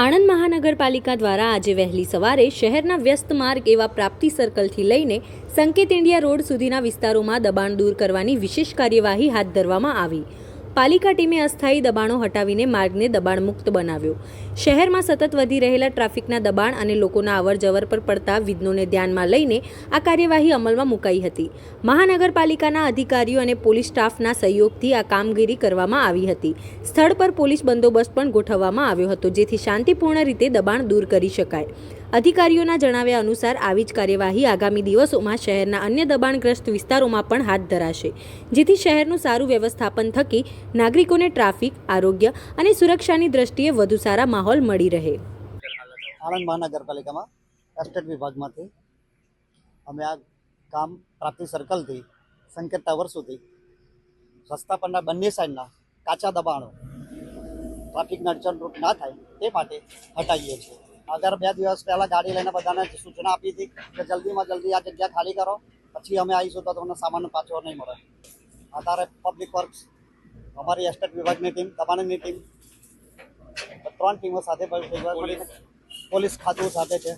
આણંદ મહાનગરપાલિકા દ્વારા આજે વહેલી સવારે શહેરના વ્યસ્ત માર્ગ એવા પ્રાપ્તિ સર્કલથી લઈને સંકેત ઇન્ડિયા રોડ સુધીના વિસ્તારોમાં દબાણ દૂર કરવાની વિશેષ કાર્યવાહી હાથ ધરવામાં આવી. પાલિકા ટીમે અસ્થાયી દબાણો હટાવીને માર્ગને દબાણ મુક્ત બનાવ્યો. શહેરમાં સતત વધી રહેલા ટ્રાફિકના દબાણ અને લોકોના અવરજવર પર પડતા વિઘ્નોને ધ્યાનમાં લઈને આ કાર્યવાહી અમલમાં મુકાઈ હતી. મહાનગરપાલિકાના અધિકારીઓ અને પોલીસ સ્ટાફના સહયોગથી આ કામગીરી કરવામાં આવી હતી. સ્થળ પર પોલીસ બંદોબસ્ત પણ ગોઠવવામાં આવ્યો હતો, જેથી શાંતિપૂર્ણ રીતે દબાણ દૂર કરી શકાય. અધિકારીઓના જણાવ્યા અનુસાર આવી જ કાર્યવાહી આગામી દિવસોમાં શહેરના અન્ય દબાણગ્રસ્ત વિસ્તારોમાં પણ હાથ ધરાશે, જેથી શહેરનું સારું વ્યવસ્થાપન થકી નાગરિકોને ટ્રાફિક, આરોગ્ય અને સુરક્ષાની દ્રષ્ટિએ વધુ સારા માહોલ મળી રહે. આણંદ મહાનગરપાલિકામાં એસ્ટેટ વિભાગમાંથી અમે આ કામ પ્રાપ્તિ સર્કલથી સંકેત ટાવર સુધી રસ્તા પરના બંને સાઈડના કાચા દબાણો ટ્રાફિકને અડચણરૂપ ના થાય તે માટે હટાવીએ છીએ. અગર 2 દિવસ પહેલાં ગાડી લઈને બધાને સૂચના આપી હતી કે જલ્દીમાં જલ્દી આ જગ્યા ખાલી કરો, પછી અમે આવીશું તો તમને સામાન પાછો નહીં મળે. અત્યારે પબ્લિક વર્ક્સ, અમારી એસ્ટેટ વિભાગની ટીમ, દબાણની ટીમ, 3 ટીમો સાથે મળીને પોલીસ ખાતું સાથે છે.